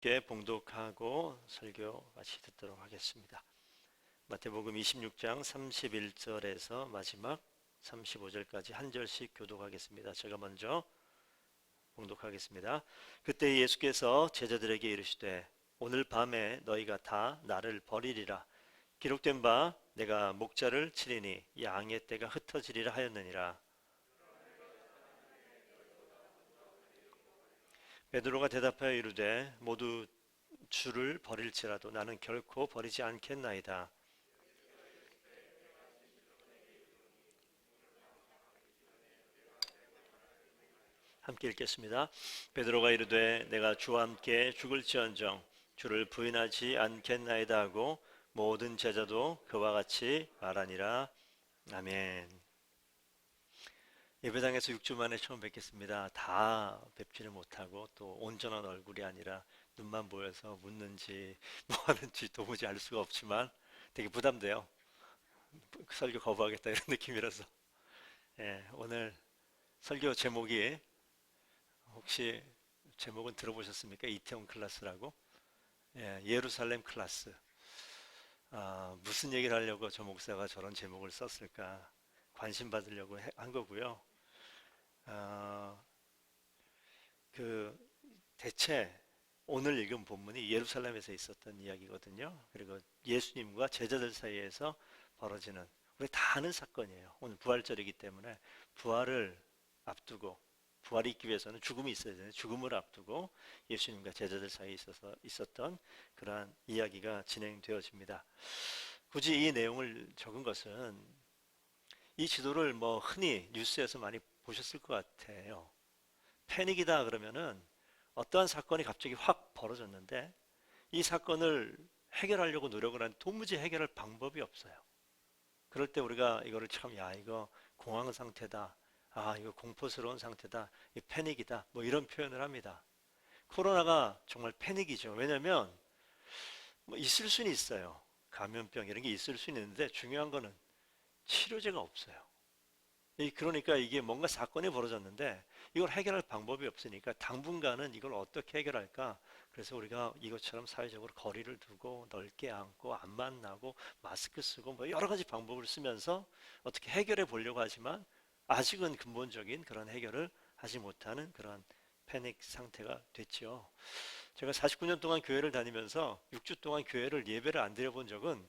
함께 봉독하고 설교 같이 듣도록 하겠습니다. 마태복음 26장 31절에서 마지막 35절까지 한 절씩 교독하겠습니다. 제가 먼저 봉독하겠습니다. 그때 예수께서 제자들에게 이르시되 오늘 밤에 너희가 다 나를 버리리라. 기록된 바 내가 목자를 치리니 양의 떼가 흩어지리라 하였느니라. 베드로가 대답하여 이르되 모두 주를 버릴지라도 나는 결코 버리지 않겠나이다. 함께 읽겠습니다. 베드로가 이르되 내가 주와 함께 죽을지언정 주를 부인하지 않겠나이다 하고 모든 제자도 그와 같이 말하니라. 아멘. 예배당에서 6주 만에 처음 뵙겠습니다. 다 뵙지를 못하고 또 온전한 얼굴이 아니라 눈만 보여서 묻는지 뭐 하는지 도무지 알 수가 없지만 되게 부담돼요. 설교 거부하겠다 이런 느낌이라서. 오늘 설교 제목이 혹시 제목은 들어보셨습니까? 이태원 클래스라고. 예루살렘 클래스. 무슨 얘기를 하려고 저 목사가 저런 제목을 썼을까 관심 받으려고 한 거고요. 대체 오늘 읽은 본문이 예루살렘에서 있었던 이야기거든요. 그리고 예수님과 제자들 사이에서 벌어지는 우리 다 아는 사건이에요. 오늘 부활절이기 때문에 부활을 앞두고 부활이 있기 위해서는 죽음이 있어야 되는데 죽음을 앞두고 예수님과 제자들 사이에 있었던 그러한 이야기가 진행되어집니다. 굳이 이 내용을 적은 것은 이 지도를 뭐 흔히 뉴스에서 많이 보셨을 것 같아요. 패닉이다 그러면은 어떠한 사건이 갑자기 확 벌어졌는데 이 사건을 해결하려고 노력을 하는데 도무지 해결할 방법이 없어요. 그럴 때 우리가 이거를 이거 공황 상태다. 이거 공포스러운 상태다. 이 패닉이다. 뭐 이런 표현을 합니다. 코로나가 정말 패닉이죠. 왜냐하면 뭐 있을 수는 있어요. 감염병 이런 게 있을 수는 있는데 중요한 거는 치료제가 없어요. 그러니까 이게 뭔가 사건이 벌어졌는데 이걸 해결할 방법이 없으니까 당분간은 이걸 어떻게 해결할까? 그래서 우리가 이것처럼 사회적으로 거리를 두고 넓게 앉고 안 만나고 마스크 쓰고 뭐 여러 가지 방법을 쓰면서 어떻게 해결해 보려고 하지만 아직은 근본적인 그런 해결을 하지 못하는 그런 패닉 상태가 됐죠. 제가 49년 동안 교회를 다니면서 6주 동안 교회를 예배를 안 드려본 적은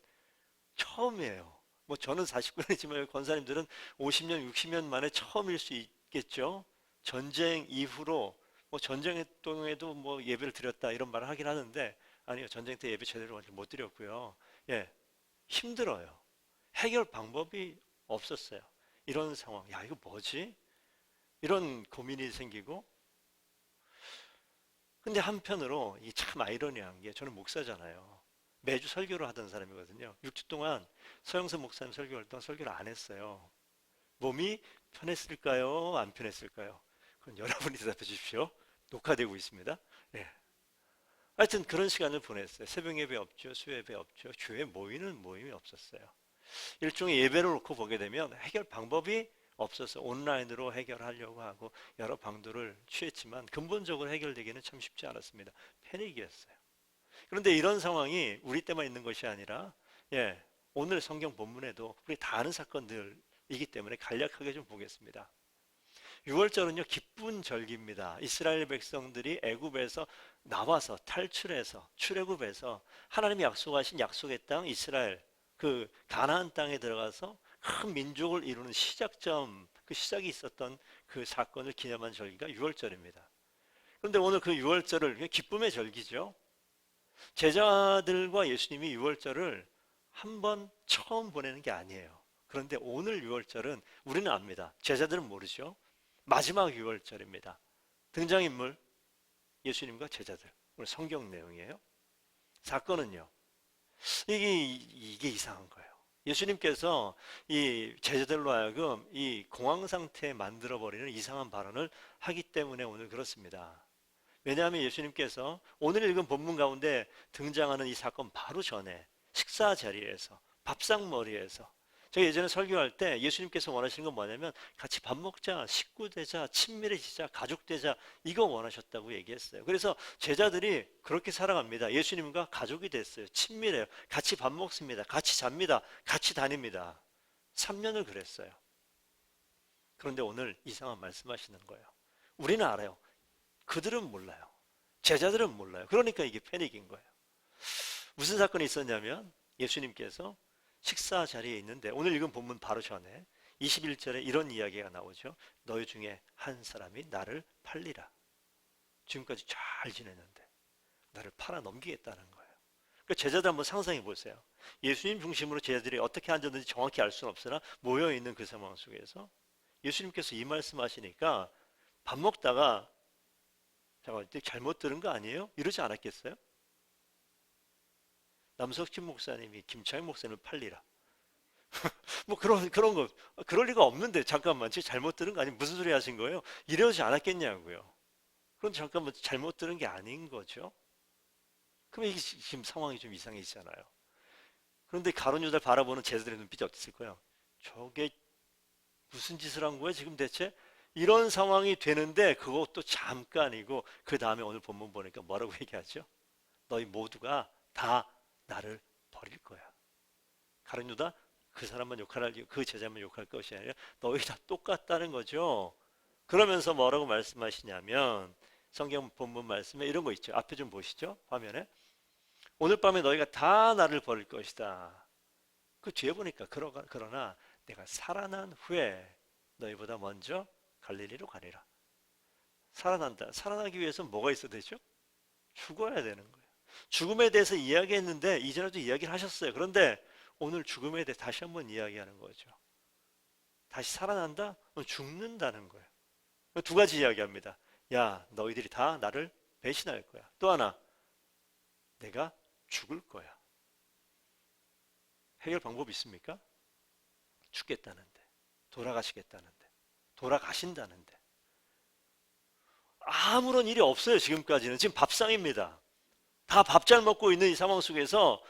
처음이에요. 뭐 저는 49년이지만 권사님들은 50년, 60년 만에 처음일 수 있겠죠. 전쟁 이후로 뭐 전쟁 동에도 뭐 예배를 드렸다 이런 말을 하긴 하는데 아니요. 전쟁 때 예배 제대로 못 드렸고요. 힘들어요. 해결 방법이 없었어요. 이런 상황. 이거 뭐지? 이런 고민이 생기고 근데 한편으로 이 참 아이러니한 게 저는 목사잖아요. 매주 설교를 하던 사람이거든요. 6주 동안 서영선 목사님 설교할 동안 설교를 안 했어요. 몸이 편했을까요? 안 편했을까요? 그건 여러분이 대답해 주십시오. 녹화되고 있습니다. 하여튼 그런 시간을 보냈어요. 새벽 예배 없죠. 수요 예배 없죠. 주에 모이는 모임이 없었어요. 일종의 예배를 놓고 보게 되면 해결 방법이 없어서 온라인으로 해결하려고 하고 여러 방도를 취했지만 근본적으로 해결되기는 참 쉽지 않았습니다. 패닉이었어요. 그런데 이런 상황이 우리 때만 있는 것이 아니라 오늘 성경 본문에도 우리 다 아는 사건들이기 때문에 간략하게 좀 보겠습니다. 6월절은요 기쁜 절기입니다. 이스라엘 백성들이 애굽에서 나와서 탈출해서 출애굽해서 하나님이 약속하신 약속의 땅 이스라엘 그 가나안 땅에 들어가서 큰 민족을 이루는 시작점 그 시작이 있었던 그 사건을 기념한 절기가 6월절입니다. 그런데 오늘 그 6월절을 기쁨의 절기죠. 제자들과 예수님이 6월절을 한 번 처음 보내는 게 아니에요. 그런데 오늘 6월절은 우리는 압니다. 제자들은 모르죠. 마지막 6월절입니다. 등장인물 예수님과 제자들. 오늘 성경 내용이에요. 사건은요. 이게 이상한 거예요. 예수님께서 이 제자들로 하여금 이 공황 상태에 만들어버리는 이상한 발언을 하기 때문에 오늘 그렇습니다. 왜냐하면 예수님께서 오늘 읽은 본문 가운데 등장하는 이 사건 바로 전에 식사 자리에서 밥상머리에서 제가 예전에 설교할 때 예수님께서 원하시는 건 뭐냐면 같이 밥 먹자, 식구 되자, 친밀해지자, 가족 되자, 이거 원하셨다고 얘기했어요. 그래서 제자들이 그렇게 살아갑니다. 예수님과 가족이 됐어요. 친밀해요. 같이 밥 먹습니다. 같이 잡니다. 같이 다닙니다. 3년을 그랬어요. 그런데 오늘 이상한 말씀하시는 거예요. 우리는 알아요. 그들은 몰라요. 제자들은 몰라요. 그러니까 이게 패닉인 거예요. 무슨 사건이 있었냐면 예수님께서 식사 자리에 있는데 오늘 읽은 본문 바로 전에 21절에 이런 이야기가 나오죠. 너희 중에 한 사람이 나를 팔리라. 지금까지 잘 지냈는데 나를 팔아 넘기겠다는 거예요. 그러니까 제자들 한번 상상해 보세요. 예수님 중심으로 제자들이 어떻게 앉았는지 정확히 알 수는 없으나 모여있는 그 상황 속에서 예수님께서 이 말씀 하시니까 밥 먹다가 잠깐 잘못 들은 거 아니에요? 이러지 않았겠어요? 남석진 목사님이 김창희 목사님을 팔리라. 뭐 그런 거 그럴 리가 없는데 잠깐만 지금 잘못 들은 거 아니면 무슨 소리 하신 거예요? 이러지 않았겠냐고요. 그럼 잠깐만 잘못 들은 게 아닌 거죠. 그럼 이게 지금 상황이 좀 이상해지잖아요. 그런데 가룟 유다를 바라보는 제자들의 눈빛이 어땠을 거예요? 저게 무슨 짓을 한 거야 지금 대체? 이런 상황이 되는데 그것도 잠깐이고 그 다음에 오늘 본문 보니까 뭐라고 얘기하죠? 너희 모두가 다 나를 버릴 거야. 가룟 유다 그 사람만 욕할 그 제자만 욕할 것이 아니라 너희 다 똑같다는 거죠. 그러면서 뭐라고 말씀하시냐면 성경 본문 말씀에 이런 거 있죠. 앞에 좀 보시죠. 화면에 오늘 밤에 너희가 다 나를 버릴 것이다. 그 뒤에 보니까 그러나 내가 살아난 후에 너희보다 먼저 갈릴리로 가리라. 살아난다. 살아나기 위해서는 뭐가 있어야 되죠? 죽어야 되는 거예요. 죽음에 대해서 이야기했는데 이전에도 이야기를 하셨어요. 그런데 오늘 죽음에 대해 다시 한번 이야기하는 거죠. 다시 살아난다? 죽는다는 거예요. 두 가지 이야기합니다. 야, 너희들이 다 나를 배신할 거야. 또 하나, 내가 죽을 거야. 해결 방법이 있습니까? 죽겠다는데, 돌아가시겠다는데, 돌아가신다는데. 아무런 일이 없어요, 지금까지는. 지금 밥상입니다. 다 밥 잘 먹고 있는 이 상황 속에서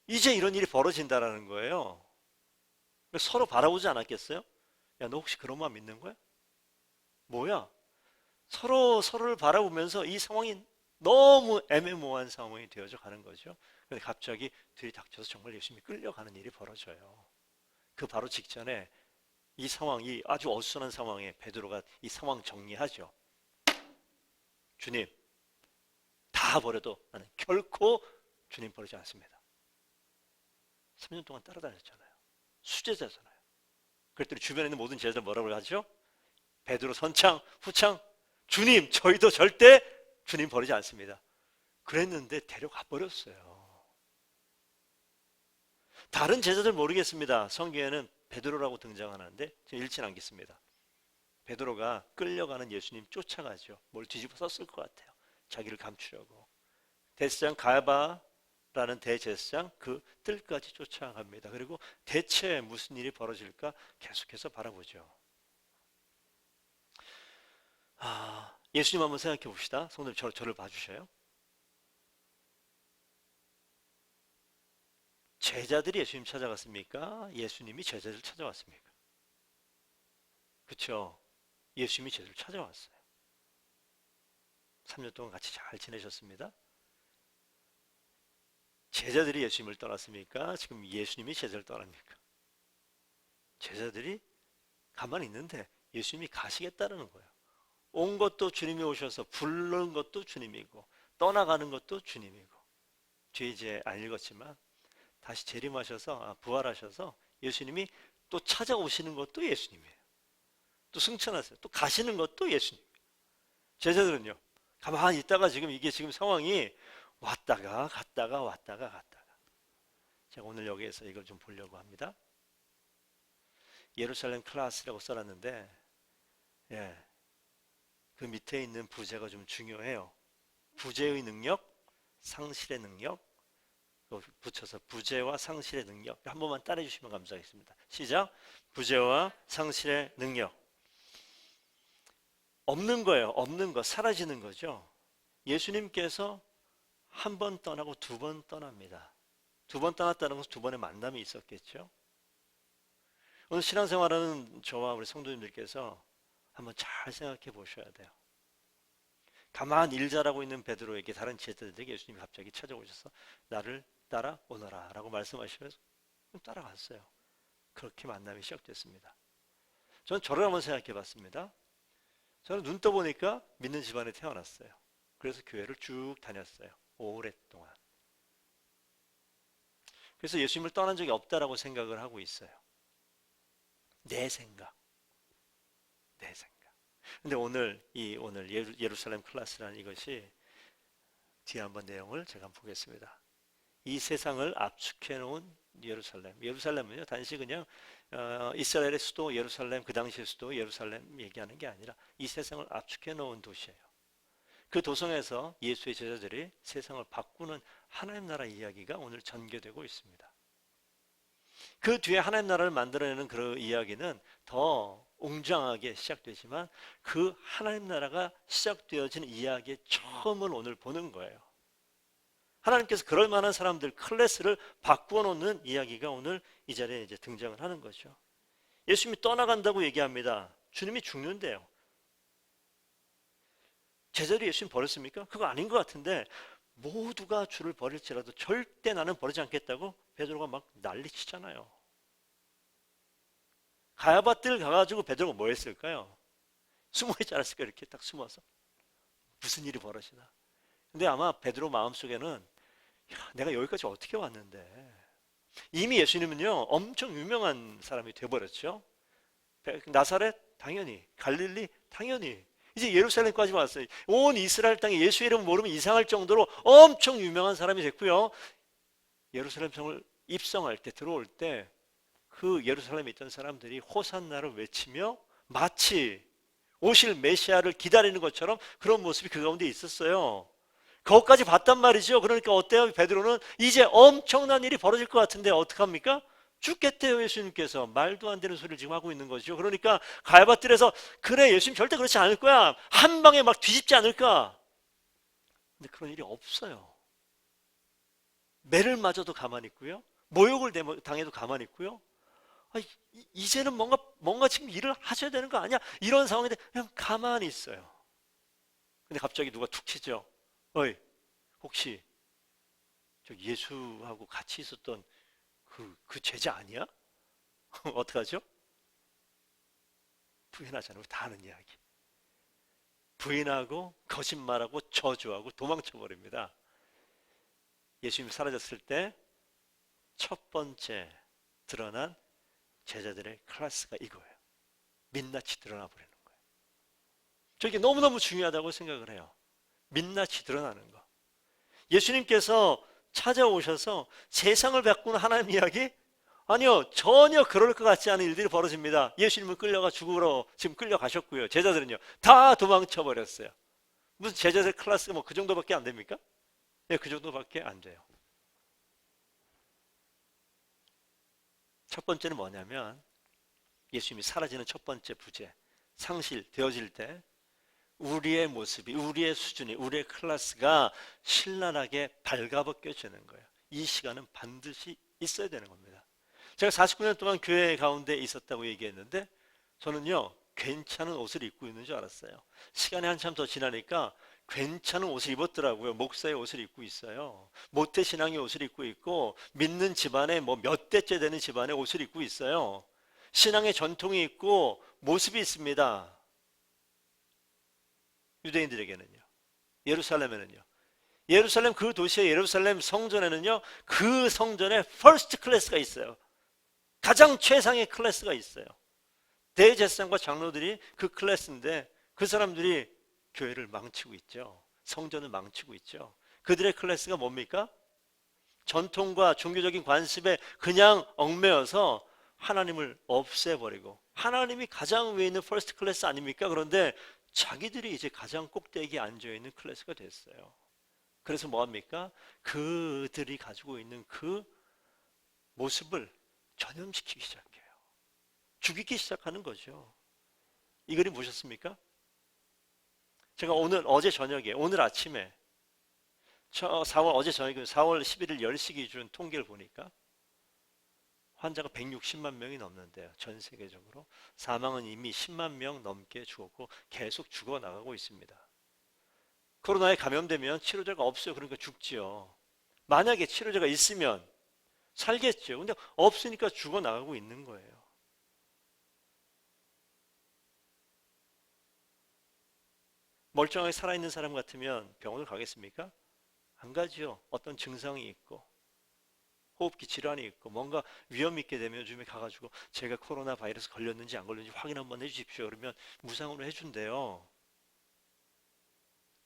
이제 이런 일이 벌어진다라는 거예요. 서로 바라보지 않았겠어요? 야, 너 혹시 그런 마음 있는 거야? 뭐야? 서로를 바라보면서 이 상황이 너무 애매모호한 상황이 되어져 가는 거죠. 그런데 갑자기 들이닥쳐서 정말 열심히 끌려가는 일이 벌어져요. 그 바로 직전에 이 상황, 이 아주 어수선한 상황에 베드로가 이 상황 정리하죠. 주님, 다 버려도 나는 결코 주님 버리지 않습니다. 3년 동안 따라다녔잖아요. 수제자잖아요. 그랬더니 주변에 있는 모든 제자들 뭐라고 하죠? 베드로 선창, 후창, 주님, 저희도 절대 주님 버리지 않습니다. 그랬는데 데려가 버렸어요. 다른 제자들 모르겠습니다. 성경에는 베드로라고 등장하는데 제가 읽지는 않겠습니다. 베드로가 끌려가는 예수님 쫓아가죠. 뭘 뒤집어 썼을 것 같아요. 자기를 감추려고. 대제사장 가야바라는 대제사장 그 뜰까지 쫓아갑니다. 그리고 대체 무슨 일이 벌어질까 계속해서 바라보죠. 예수님 한번 생각해 봅시다. 손을 저를 봐주셔요. 제자들이 예수님 찾아갔습니까? 예수님이 제자들 찾아왔습니까? 그렇죠. 예수님이 제자들 찾아왔어요. 3년 동안 같이 잘 지내셨습니다. 제자들이 예수님을 떠났습니까? 지금 예수님이 제자를 떠납니까? 제자들이 가만히 있는데 예수님이 가시겠다는 거예요. 온 것도 주님이 오셔서 부르는 것도 주님이고 떠나가는 것도 주님이고 뒤에 이제 안 읽었지만 다시 재림하셔서 부활하셔서 예수님이 또 찾아오시는 것도 예수님이에요. 또 승천하세요. 또 가시는 것도 예수님. 제자들은요. 가만히 있다가 지금 이게 지금 상황이 왔다가 갔다가 왔다가 갔다가. 제가 오늘 여기에서 이걸 좀 보려고 합니다. 예루살렘 클래스라고 써놨는데 예, 그 밑에 있는 부제가 좀 중요해요. 부제의 능력, 상실의 능력, 붙여서 부제와 상실의 능력. 한 번만 따라해 주시면 감사하겠습니다. 시작. 부제와 상실의 능력. 없는 거예요. 없는 거. 사라지는 거죠. 예수님께서 한 번 떠나고 두 번 떠납니다. 두 번 떠났다는 것은 두 번의 만남이 있었겠죠. 오늘 신앙생활하는 저와 우리 성도님들께서 한번 잘 생각해 보셔야 돼요. 가만 일 잘하고 있는 베드로에게 다른 제자들에게 예수님이 갑자기 찾아오셔서 나를 따라오너라 라고 말씀하시면서 따라갔어요. 그렇게 만남이 시작됐습니다. 저는 저를 한번 생각해 봤습니다. 저는 눈 떠보니까 믿는 집안에 태어났어요. 그래서 교회를 쭉 다녔어요. 오랫동안. 그래서 예수님을 떠난 적이 없다라고 생각을 하고 있어요. 내 생각. 내 생각. 근데 오늘 예루살렘 클래스라는 이것이 뒤에 한번 내용을 제가 한번 보겠습니다. 이 세상을 압축해 놓은 예루살렘은요 단지 그냥 이스라엘의 수도 예루살렘, 그 당시의 수도 예루살렘 얘기하는 게 아니라 이 세상을 압축해 놓은 도시예요. 그 도성에서 예수의 제자들이 세상을 바꾸는 하나님 나라 이야기가 오늘 전개되고 있습니다. 그 뒤에 하나님 나라를 만들어내는 그 이야기는 더 웅장하게 시작되지만 그 하나님 나라가 시작되어진 이야기의 처음을 오늘 보는 거예요. 하나님께서 그럴 만한 사람들 클래스를 바꾸어 놓는 이야기가 오늘 이 자리에 이제 등장을 하는 거죠. 예수님이 떠나간다고 얘기합니다. 주님이 죽는데요. 제자들이 예수님 버렸습니까? 그거 아닌 것 같은데 모두가 주를 버릴지라도 절대 나는 버리지 않겠다고 베드로가 막 난리치잖아요. 가야바 뜰 가가지고 베드로가 뭐 했을까요? 숨어있지 않았을까? 이렇게 딱 숨어서 무슨 일이 벌어지나. 근데 아마 베드로 마음속에는 내가 여기까지 어떻게 왔는데. 이미 예수님은요 엄청 유명한 사람이 돼버렸죠. 나사렛 당연히, 갈릴리 당연히, 이제 예루살렘까지 왔어요. 온 이스라엘 땅에 예수 이름 모르면 이상할 정도로 엄청 유명한 사람이 됐고요. 예루살렘 성을 입성할 때, 들어올 때 그 예루살렘에 있던 사람들이 호산나를 외치며 마치 오실 메시아를 기다리는 것처럼 그런 모습이 그 가운데 있었어요. 그것까지 봤단 말이죠. 그러니까 어때요? 베드로는 이제 엄청난 일이 벌어질 것 같은데 어떡합니까? 죽겠대요. 예수님께서 말도 안 되는 소리를 지금 하고 있는 거죠. 그러니까 가야바뜰에서 그래 예수님 절대 그렇지 않을 거야, 한 방에 막 뒤집지 않을까. 근데 그런 일이 없어요. 매를 맞아도 가만히 있고요, 모욕을 당해도 가만히 있고요. 이제는 뭔가 지금 일을 하셔야 되는 거 아니야? 이런 상황인데 그냥 가만히 있어요. 근데 갑자기 누가 툭 치죠. 어이, 혹시 저 예수하고 같이 있었던 그 제자 아니야? 어떡하죠? 부인하잖아요. 다 아는 이야기. 부인하고 거짓말하고 저주하고 도망쳐 버립니다. 예수님이 사라졌을 때 첫 번째 드러난 제자들의 클래스가 이거예요. 민낯이 드러나 버리는 거예요. 저게 너무너무 중요하다고 생각을 해요. 민낯이 드러나는 거. 예수님께서 찾아오셔서 세상을 바꾸는 하나님 이야기? 아니요, 전혀 그럴 것 같지 않은 일들이 벌어집니다. 예수님은 끌려가 죽으러 지금 끌려가셨고요. 제자들은요 다 도망쳐 버렸어요. 무슨 제자들 클래스가 뭐 그 정도밖에 안 됩니까? 네, 그 정도밖에 안 돼요. 첫 번째는 뭐냐면 예수님이 사라지는 첫 번째 부재, 상실되어질 때 우리의 모습이, 우리의 수준이, 우리의 클래스가 신랄하게 발가벗겨지는 거예요. 이 시간은 반드시 있어야 되는 겁니다. 제가 49년 동안 교회 가운데 있었다고 얘기했는데 저는요 괜찮은 옷을 입고 있는 줄 알았어요. 시간이 한참 더 지나니까 괜찮은 옷을 입었더라고요. 목사의 옷을 입고 있어요. 모태신앙의 옷을 입고 있고 믿는 집안에 뭐 몇 대째 되는 집안의 옷을 입고 있어요. 신앙의 전통이 있고 모습이 있습니다. 유대인들에게는요. 예루살렘에는요. 예루살렘 그 도시의 예루살렘 성전에는요 그 성전에 퍼스트 클래스가 있어요. 가장 최상의 클래스가 있어요. 대제사장과 장로들이 그 클래스인데 그 사람들이 교회를 망치고 있죠. 성전을 망치고 있죠. 그들의 클래스가 뭡니까? 전통과 종교적인 관습에 그냥 얽매여서 하나님을 없애버리고, 하나님이 가장 위에 있는 퍼스트 클래스 아닙니까? 그런데 자기들이 이제 가장 꼭대기에 앉아있는 클래스가 됐어요. 그래서 뭐합니까? 그들이 가지고 있는 그 모습을 전염시키기 시작해요. 죽이기 시작하는 거죠. 이 그림 보셨습니까? 제가 오늘 아침에 4월 11일 10시 기준 통계를 보니까 환자가 160만 명이 넘는데요. 전 세계적으로. 사망은 이미 10만 명 넘게 죽었고 계속 죽어나가고 있습니다. 코로나에 감염되면 치료제가 없어요. 그러니까 죽지요. 만약에 치료제가 있으면 살겠죠. 근데 없으니까 죽어나가고 있는 거예요. 멀쩡하게 살아있는 사람 같으면 병원을 가겠습니까? 안 가지요. 어떤 증상이 있고 호흡기 질환이 있고 뭔가 위험 있게 되면 요즘에 가가지고 제가 코로나 바이러스 걸렸는지 안 걸렸는지 확인 한번 해주십시오. 그러면 무상으로 해준대요.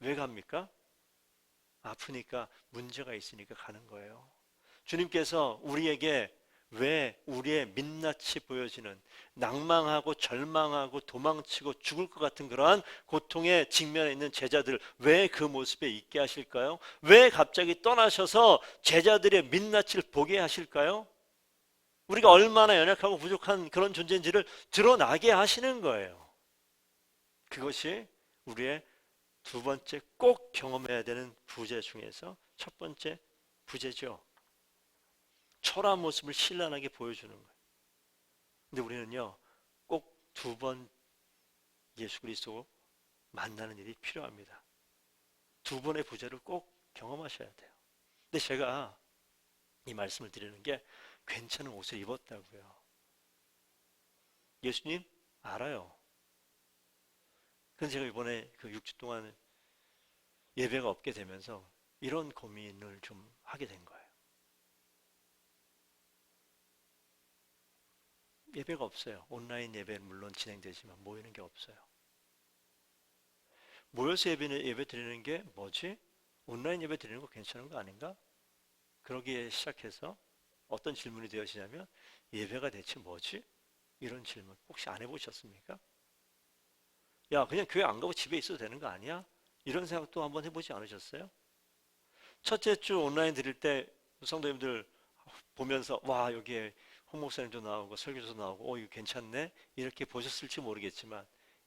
왜 갑니까? 아프니까 문제가 있으니까 가는 거예요. 주님께서 우리에게 왜 우리의 민낯이 보여지는 낭망하고 절망하고 도망치고 죽을 것 같은 그러한 고통에 직면해 있는 제자들 왜 그 모습에 있게 하실까요? 왜 갑자기 떠나셔서 제자들의 민낯을 보게 하실까요? 우리가 얼마나 연약하고 부족한 그런 존재인지를 드러나게 하시는 거예요. 그것이 우리의 두 번째 꼭 경험해야 되는 부재 중에서 첫 번째 부재죠. 초라한 모습을 신랄하게 보여주는 거예요. 근데 우리는요, 꼭 두 번 예수 그리스도 만나는 일이 필요합니다. 두 번의 부재를 꼭 경험하셔야 돼요. 근데 제가 이 말씀을 드리는 게 괜찮은 옷을 입었다고요. 예수님 알아요. 그래서 제가 이번에 그 6주 동안 예배가 없게 되면서 이런 고민을 좀 하게 된 거예요. 예배가 없어요. 온라인 예배는 물론 진행되지만 모이는 게 없어요. 모여서 예배 드리는 게 뭐지? 온라인 예배 드리는 거 괜찮은 거 아닌가? 그러기에 시작해서 어떤 질문이 되어지냐면 예배가 대체 뭐지? 이런 질문 혹시 안 해보셨습니까? 야, 그냥 교회 안 가고 집에 있어도 되는 거 아니야? 이런 생각도 한번 해보지 않으셨어요? 첫째 주 온라인 드릴 때 성도님들 보면서 와, 여기에 홍 목사님도 나오고 설교도 나오고 이거 괜찮네 이렇게 보셨을지 모르겠지만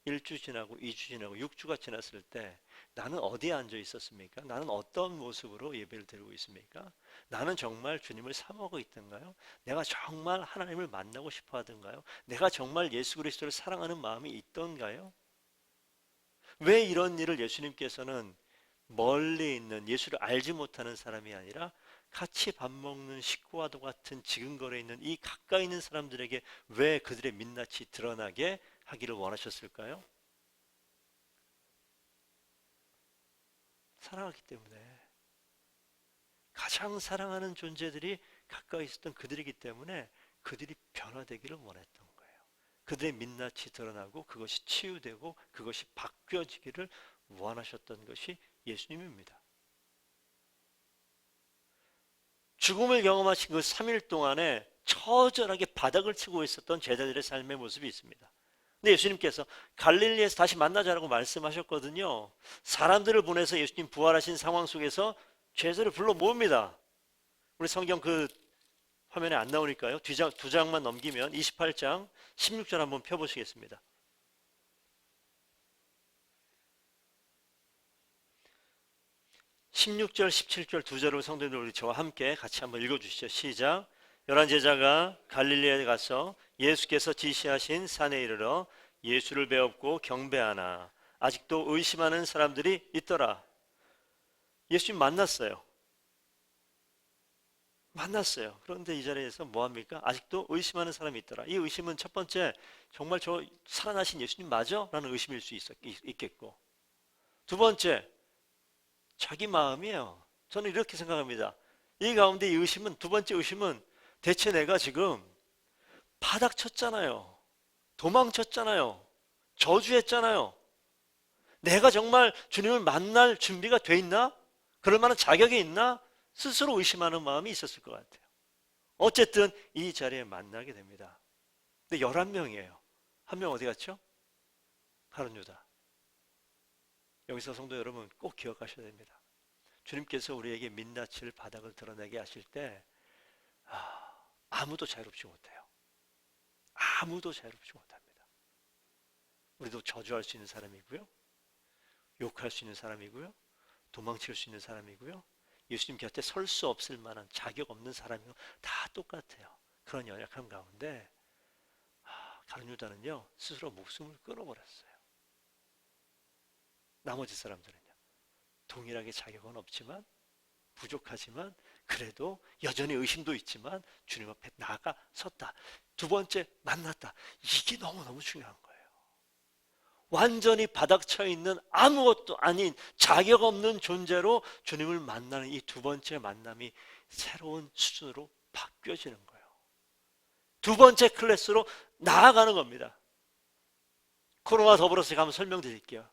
1주 지나고 2주 지나고 6주가 지났을 때 나는 어디에 앉아 있었습니까? 나는 어떤 모습으로 예배를 드리고 있습니까? 나는 정말 주님을 사모하고 있던가요? 내가 정말 하나님을 만나고 싶어 하던가요? 내가 정말 예수 그리스도를 사랑하는 마음이 있던가요? 왜 이런 일을 예수님께서는 멀리 있는 예수를 알지 못하는 사람이 아니라 같이 밥 먹는 식구와도 같은 지근거려 있는 이 가까이 있는 사람들에게 왜 그들의 민낯이 드러나게 하기를 원하셨을까요? 사랑하기 때문에. 가장 사랑하는 존재들이 가까이 있었던 그들이기 때문에 그들이 변화되기를 원했던 거예요. 그들의 민낯이 드러나고 그것이 치유되고 그것이 바뀌어지기를 원하셨던 것이 예수님입니다. 죽음을 경험하신 그 3일 동안에 처절하게 바닥을 치고 있었던 제자들의 삶의 모습이 있습니다. 근데 예수님께서 갈릴리에서 다시 만나자라고 말씀하셨거든요. 사람들을 보내서 예수님 부활하신 상황 속에서 제자를 불러 모읍니다. 우리 성경 그 화면에 안 나오니까요. 두 장만 넘기면 28장 16절 한번 펴보시겠습니다. 16절, 17절 두 절을 성도님들 우리 저와 함께 같이 한번 읽어주시죠. 시작. 열한 제자가 갈릴리에 가서 예수께서 지시하신 산에 이르러 예수를 배웠고 경배하나 아직도 의심하는 사람들이 있더라. 예수님 만났어요. 만났어요. 그런데 이 자리에서 뭐합니까? 아직도 의심하는 사람이 있더라. 이 의심은 첫 번째, 정말 저 살아나신 예수님 맞아? 라는 의심일 수 있겠고, 두 번째, 자기 마음이에요. 저는 이렇게 생각합니다. 이 가운데 이 의심은, 두 번째 의심은 대체 내가 지금 바닥 쳤잖아요. 도망쳤잖아요. 저주했잖아요. 내가 정말 주님을 만날 준비가 돼 있나? 그럴 만한 자격이 있나? 스스로 의심하는 마음이 있었을 것 같아요. 어쨌든 이 자리에 만나게 됩니다. 근데 11명이에요. 한 명 어디 갔죠? 가룟 유다. 여기서 성도 여러분 꼭 기억하셔야 됩니다. 주님께서 우리에게 민낯을 바닥을 드러내게 하실 때 아무도 자유롭지 못해요. 아무도 자유롭지 못합니다. 우리도 저주할 수 있는 사람이고요. 욕할 수 있는 사람이고요. 도망칠 수 있는 사람이고요. 예수님 곁에 설 수 없을 만한 자격 없는 사람이고 다 똑같아요. 그런 연약함 가운데 가룟 유다는요 스스로 목숨을 끊어버렸어요. 나머지 사람들은요 동일하게 자격은 없지만 부족하지만 그래도 여전히 의심도 있지만 주님 앞에 나아가 섰다. 두 번째 만났다. 이게 너무너무 중요한 거예요. 완전히 바닥쳐 있는 아무것도 아닌 자격 없는 존재로 주님을 만나는 이 두 번째 만남이 새로운 수준으로 바뀌어지는 거예요. 두 번째 클래스로 나아가는 겁니다. 코로나 더불어서 한번 설명드릴게요.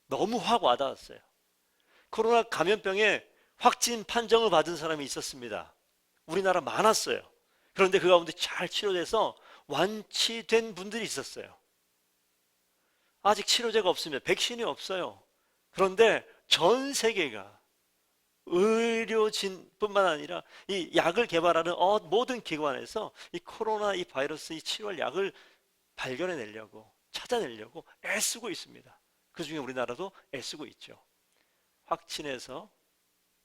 너무 확 와닿았어요. 코로나 감염병에 확진 판정을 받은 사람이 있었습니다. 우리나라 많았어요. 그런데 그 가운데 잘 치료돼서 완치된 분들이 있었어요. 아직 치료제가 없습니다. 백신이 없어요. 그런데 전 세계가 의료진뿐만 아니라 이 약을 개발하는 모든 기관에서 이 코로나 이 바이러스 이 치료할 약을 발견해내려고 찾아내려고 애쓰고 있습니다. 그 중에 우리나라도 애쓰고 있죠. 확진해서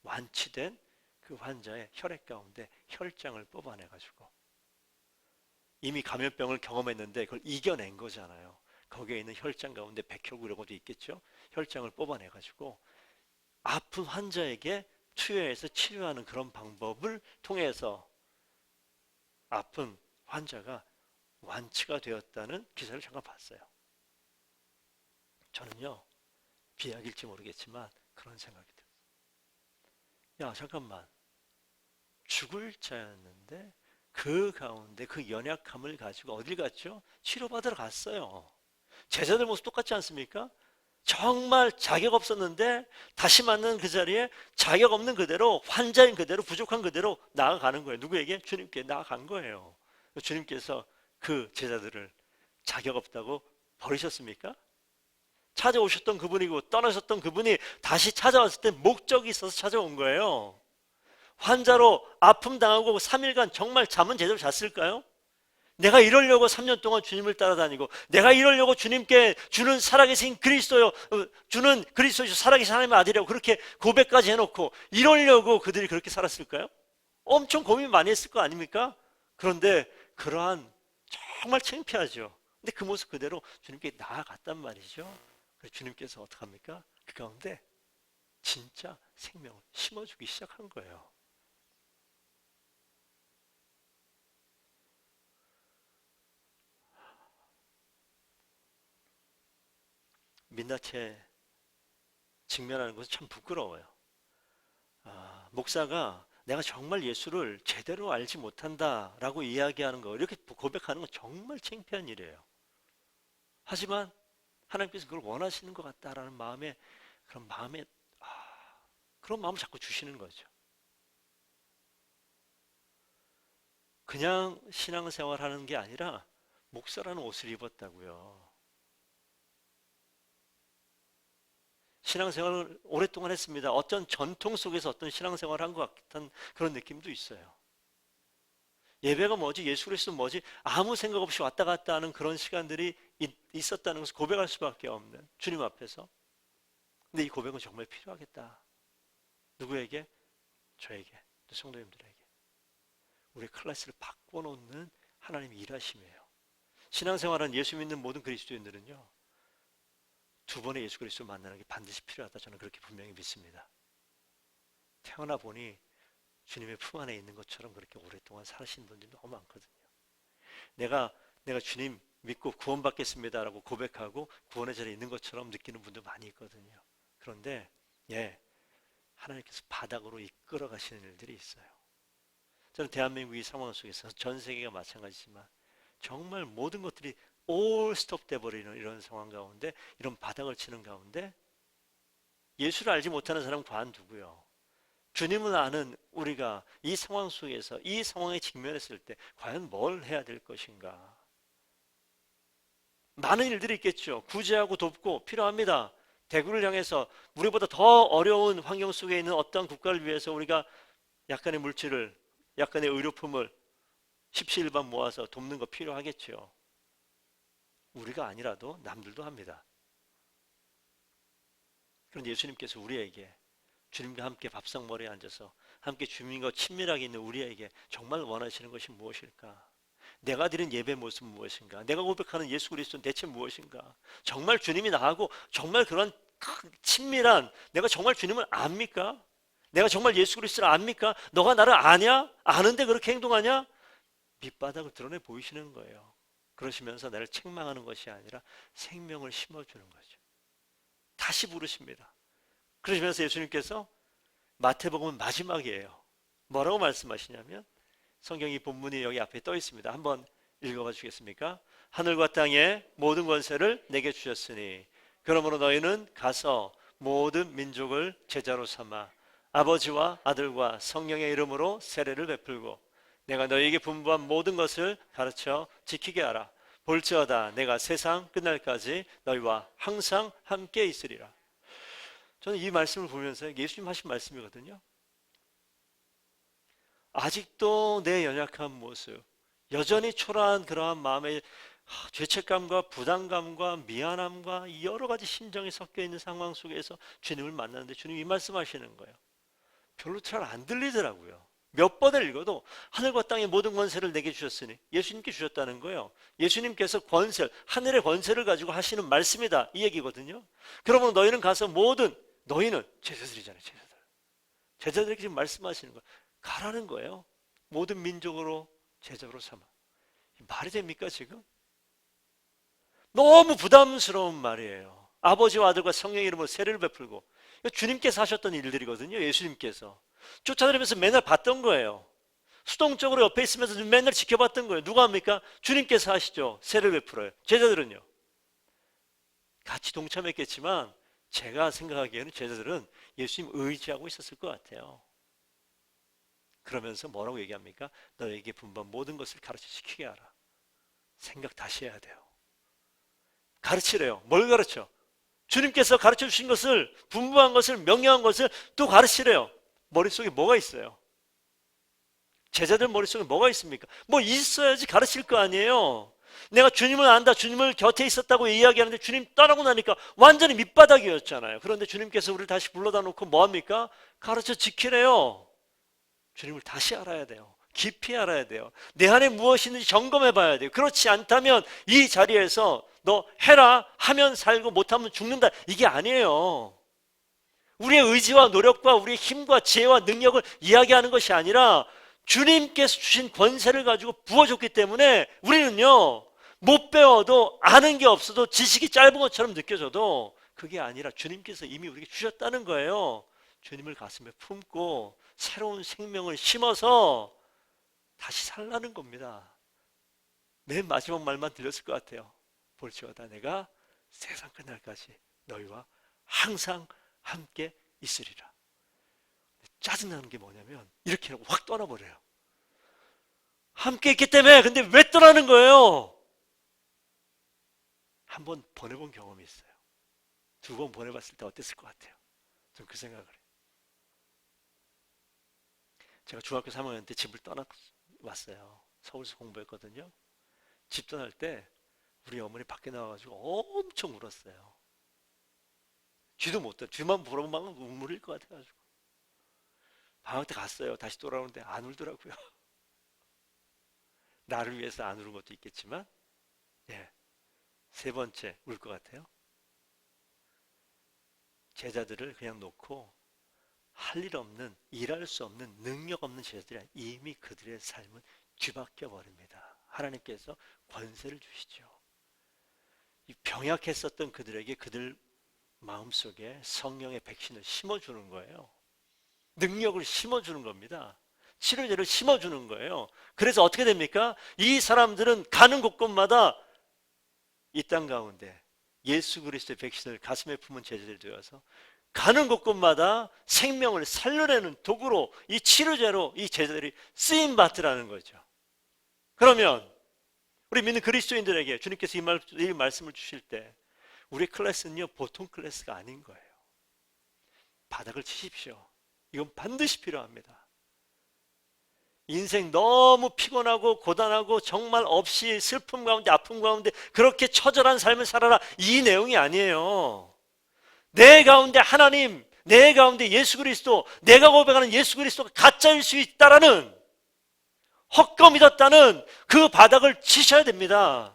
완치된 그 환자의 혈액 가운데 혈장을 뽑아내가지고 이미 감염병을 경험했는데 그걸 이겨낸 거잖아요. 거기에 있는 혈장 가운데 백혈구 이런 것도 있겠죠. 혈장을 뽑아내가지고 아픈 환자에게 투여해서 치료하는 그런 방법을 통해서 아픈 환자가 완치가 되었다는 기사를 잠깐 봤어요. 저는요 비약일지 모르겠지만 그런 생각이 들어요. 야 잠깐만, 죽을 자였는데 그 가운데 그 연약함을 가지고 어딜 갔죠? 치료받으러 갔어요. 제자들 모습 똑같지 않습니까? 정말 자격 없었는데 다시 맞는 그 자리에 자격 없는 그대로 환자인 그대로 부족한 그대로 나아가는 거예요. 누구에게? 주님께 나아간 거예요. 주님께서 그 제자들을 자격 없다고 버리셨습니까? 찾아오셨던 그분이고 떠나셨던 그분이 다시 찾아왔을 때 목적이 있어서 찾아온 거예요. 환자로 아픔 당하고 3일간 정말 잠은 제대로 잤을까요? 내가 이러려고 3년 동안 주님을 따라다니고 내가 이러려고 주님께 주는 살아계신 그리스도요 주는 그리스도요 살아계신 하나님의 아들이라고 그렇게 고백까지 해놓고 이러려고 그들이 그렇게 살았을까요? 엄청 고민 많이 했을 거 아닙니까? 그런데 그러한 정말 창피하죠. 근데 그 모습 그대로 주님께 나아갔단 말이죠. 그래서 주님께서 어떻게 합니까? 그 가운데 진짜 생명을 심어주기 시작한 거예요. 민낯에 직면하는 것은 참 부끄러워요. 목사가 내가 정말 예수를 제대로 알지 못한다라고 이야기하는 거, 이렇게 고백하는 건 정말 창피한 일이에요. 하지만 하나님께서 그걸 원하시는 것 같다라는 마음에 그런 마음을 자꾸 주시는 거죠. 그냥 신앙생활 하는 게 아니라 목사라는 옷을 입었다고요. 신앙생활을 오랫동안 했습니다. 어떤 전통 속에서 어떤 신앙생활을 한 것 같은 그런 느낌도 있어요. 예배가 뭐지? 예수 그리스도 뭐지? 아무 생각 없이 왔다 갔다 하는 그런 시간들이 있었다는 것을 고백할 수밖에 없는 주님 앞에서. 근데 이 고백은 정말 필요하겠다. 누구에게? 저에게, 또 성도님들에게. 우리의 클래스를 바꿔놓는 하나님의 일하심이에요. 신앙생활은 예수 믿는 모든 그리스도인들은요 두 번의 예수 그리스도를 만나는 게 반드시 필요하다. 저는 그렇게 분명히 믿습니다. 태어나 보니 주님의 품 안에 있는 것처럼 그렇게 오랫동안 사신 분들이 너무 많거든요. 내가 주님 믿고 구원받겠습니다라고 고백하고 구원의 자리에 있는 것처럼 느끼는 분도 많이 있거든요. 그런데 하나님께서 바닥으로 이끌어 가시는 일들이 있어요. 저는 대한민국 이 상황 속에서 전 세계가 마찬가지지만 정말 모든 것들이 올 스톱 돼버리는 이런 상황 가운데, 이런 바닥을 치는 가운데 예수를 알지 못하는 사람은 과연 누구요? 주님을 아는 우리가 이 상황 속에서 이 상황에 직면했을 때 과연 뭘 해야 될 것인가? 많은 일들이 있겠죠. 구제하고 돕고 필요합니다. 대구를 향해서 우리보다 더 어려운 환경 속에 있는 어떤 국가를 위해서 우리가 약간의 물질을, 약간의 의료품을 십시일반 모아서 돕는 거 필요하겠죠. 우리가 아니라도 남들도 합니다. 그런데 예수님께서 우리에게 주님과 함께 밥상머리에 앉아서 함께 주님과 친밀하게 있는 우리에게 정말 원하시는 것이 무엇일까? 내가 드린 예배 모습은 무엇인가? 내가 고백하는 예수 그리스도는 대체 무엇인가? 정말 주님이 나하고 정말 그런 친밀한, 내가 정말 주님을 압니까? 내가 정말 예수 그리스도를 압니까? 너가 나를 아냐? 아는데 그렇게 행동하냐? 밑바닥을 드러내 보이시는 거예요. 그러시면서 나를 책망하는 것이 아니라 생명을 심어주는 거죠. 다시 부르십니다. 그러시면서 예수님께서 마태복음 마지막이에요. 뭐라고 말씀하시냐면, 성경 이 본문이 여기 앞에 떠 있습니다. 한번 읽어봐 주겠습니까? 하늘과 땅의 모든 권세를 내게 주셨으니 그러므로 너희는 가서 모든 민족을 제자로 삼아 아버지와 아들과 성령의 이름으로 세례를 베풀고 내가 너희에게 분부한 모든 것을 가르쳐 지키게 하라. 볼지어다 내가 세상 끝날까지 너희와 항상 함께 있으리라. 저는 이 말씀을 보면서 예수님 하신 말씀이거든요. 아직도 내 연약한 모습, 여전히 초라한 그러한 마음의 죄책감과 부담감과 미안함과 여러 가지 심정이 섞여 있는 상황 속에서 주님을 만나는데 주님이 이 말씀하시는 거예요. 별로 잘 안 들리더라고요. 몇 번을 읽어도 하늘과 땅의 모든 권세를 내게 주셨으니, 예수님께 주셨다는 거예요. 예수님께서 권세, 하늘의 권세를 가지고 하시는 말씀이다, 이 얘기거든요. 그러면 너희는 가서 모든, 너희는 제자들이잖아요. 제자들에게 지금 말씀하시는 거예요. 가라는 거예요. 모든 민족으로 제자로 삼아. 말이 됩니까 지금? 너무 부담스러운 말이에요. 아버지와 아들과 성령의 이름으로 세례를 베풀고, 주님께서 하셨던 일들이거든요. 예수님께서 쫓아다니면서 맨날 봤던 거예요. 수동적으로 옆에 있으면서 맨날 지켜봤던 거예요. 누가 합니까? 주님께서 하시죠. 세례를 베풀어요. 제자들은요, 같이 동참했겠지만 제가 생각하기에는 제자들은 예수님 의지하고 있었을 것 같아요. 그러면서 뭐라고 얘기합니까? 너에게 분부한 모든 것을 가르쳐 지키게 하라. 생각 다시 해야 돼요. 가르치래요. 뭘 가르쳐? 주님께서 가르쳐 주신 것을, 분부한 것을, 명령한 것을 또 가르치래요. 머릿속에 뭐가 있어요? 제자들 머릿속에 뭐가 있습니까? 뭐 있어야지 가르칠 거 아니에요. 내가 주님을 안다, 주님을 곁에 있었다고 이야기하는데 주님 떠나고 나니까 완전히 밑바닥이었잖아요. 그런데 주님께서 우리를 다시 불러다 놓고 뭐합니까? 가르쳐 지키래요. 주님을 다시 알아야 돼요. 깊이 알아야 돼요. 내 안에 무엇이 있는지 점검해 봐야 돼요. 그렇지 않다면 이 자리에서 너 해라 하면 살고 못하면 죽는다, 이게 아니에요. 우리의 의지와 노력과 우리의 힘과 지혜와 능력을 이야기하는 것이 아니라 주님께서 주신 권세를 가지고 부어줬기 때문에 우리는요, 못 배워도 아는 게 없어도 지식이 짧은 것처럼 느껴져도 그게 아니라 주님께서 이미 우리에게 주셨다는 거예요. 주님을 가슴에 품고 새로운 생명을 심어서 다시 살라는 겁니다. 맨 마지막 말만 들렸을 것 같아요. 볼지어다 내가 세상 끝날까지 너희와 항상 함께 있으리라. 짜증나는 게 뭐냐면 이렇게 하고 확 떠나버려요. 함께 있기 때문에. 근데 왜 떠나는 거예요? 한 번 보내본 경험이 있어요. 두 번 보내봤을 때 어땠을 것 같아요? 전 그 생각을 해요. 제가 중학교 3학년 때 집을 떠나왔어요. 서울에서 공부했거든요. 집 떠날 때 우리 어머니 밖에 나와가지고 엄청 울었어요. 뒤도 못 떠. 뒤만 보면 막 눈물일 것 같아가지고. 방학 때 갔어요. 다시 돌아오는데 안 울더라고요. 나를 위해서 안 우는 것도 있겠지만, 예, 세 번째 울 것 같아요. 제자들을 그냥 놓고 할 일 없는, 일할 수 없는, 능력 없는 제자들이 이미 그들의 삶은 뒤바뀌어 버립니다. 하나님께서 권세를 주시죠. 이 병약했었던 그들에게 그들 마음속에 성령의 백신을 심어주는 거예요. 능력을 심어주는 겁니다. 치료제를 심어주는 거예요. 그래서 어떻게 됩니까? 이 사람들은 가는 곳곳마다 이 땅 가운데 예수 그리스도의 백신을 가슴에 품은 제자들이 되어서 가는 곳곳마다 생명을 살려내는 도구로, 이 치료제로 이 제자들이 쓰임 받으라는 거죠. 그러면 우리 믿는 그리스도인들에게 주님께서 이 말씀을 주실 때 우리 클래스는요, 보통 클래스가 아닌 거예요. 바닥을 치십시오. 이건 반드시 필요합니다. 인생 너무 피곤하고 고단하고 정말 없이 슬픔 가운데 아픔 가운데 그렇게 처절한 삶을 살아라, 이 내용이 아니에요. 내 가운데 하나님, 내 가운데 예수 그리스도, 내가 고백하는 예수 그리스도가 가짜일 수 있다라는, 헛거 믿었다는 그 바닥을 치셔야 됩니다.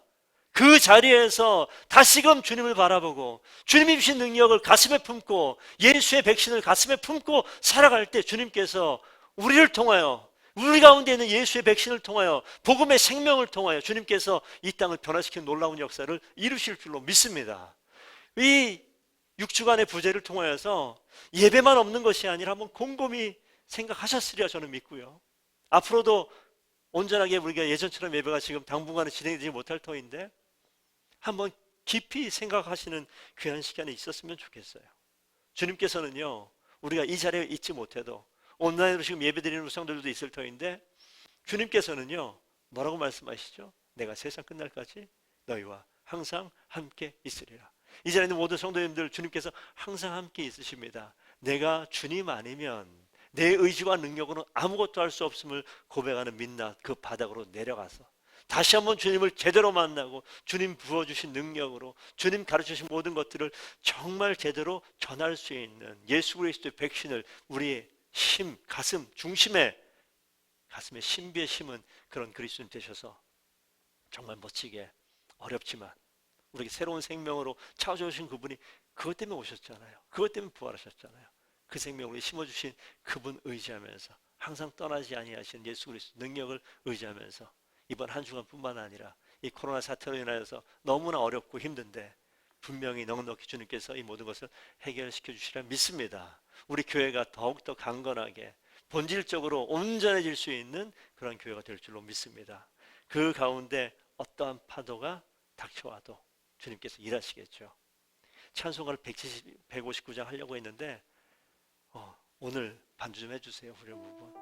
그 자리에서 다시금 주님을 바라보고 주님이 주신 능력을 가슴에 품고 예수의 백신을 가슴에 품고 살아갈 때 주님께서 우리를 통하여, 우리 가운데 있는 예수의 백신을 통하여, 복음의 생명을 통하여 주님께서 이 땅을 변화시키는 놀라운 역사를 이루실 줄로 믿습니다. 이 6주간의 부재를 통하여서 예배만 없는 것이 아니라 한번 곰곰이 생각하셨으리라 저는 믿고요. 앞으로도 온전하게 우리가 예전처럼 예배가 지금 당분간은 진행되지 못할 터인데 한번 깊이 생각하시는 귀한 시간이 있었으면 좋겠어요. 주님께서는요, 우리가 이 자리에 있지 못해도 온라인으로 지금 예배드리는 우상들도 있을 터인데 주님께서는요 뭐라고 말씀하시죠? 내가 세상 끝날까지 너희와 항상 함께 있으리라. 이 자리에 있는 모든 성도님들, 주님께서 항상 함께 있으십니다. 내가 주님 아니면 내 의지와 능력으로는 아무것도 할 수 없음을 고백하는 민낯 그 바닥으로 내려가서 다시 한번 주님을 제대로 만나고 주님 부어주신 능력으로 주님 가르쳐주신 모든 것들을 정말 제대로 전할 수 있는 예수 그리스도의 백신을 우리의 심, 가슴, 중심에, 가슴에 신비에 심은 그런 그리스도인 되셔서 정말 멋지게, 어렵지만 우리에게 새로운 생명으로 찾아오신 그분이 그것 때문에 오셨잖아요. 그것 때문에 부활하셨잖아요. 그 생명을 심어주신 그분 의지하면서 항상 떠나지 아니하시는 예수 그리스도 능력을 의지하면서 이번 한 주간뿐만 아니라 이 코로나 사태로 인하여서 너무나 어렵고 힘든데 분명히 넉넉히 주님께서 이 모든 것을 해결시켜 주시리라 믿습니다. 우리 교회가 더욱더 강건하게 본질적으로 온전해질 수 있는 그런 교회가 될 줄로 믿습니다. 그 가운데 어떠한 파도가 닥쳐와도 주님께서 일하시겠죠. 찬송가를 159장 하려고 했는데 오늘 반주 좀 해주세요. 후렴 부분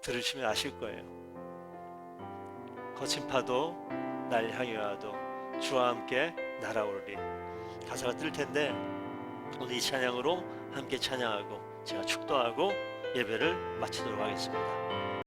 들으시면 아실 거예요. 거친 파도 날 향해 와도 주와 함께 날아오르리. 가사가 뜰 텐데 오늘 이 찬양으로 함께 찬양하고 제가 축도하고 예배를 마치도록 하겠습니다.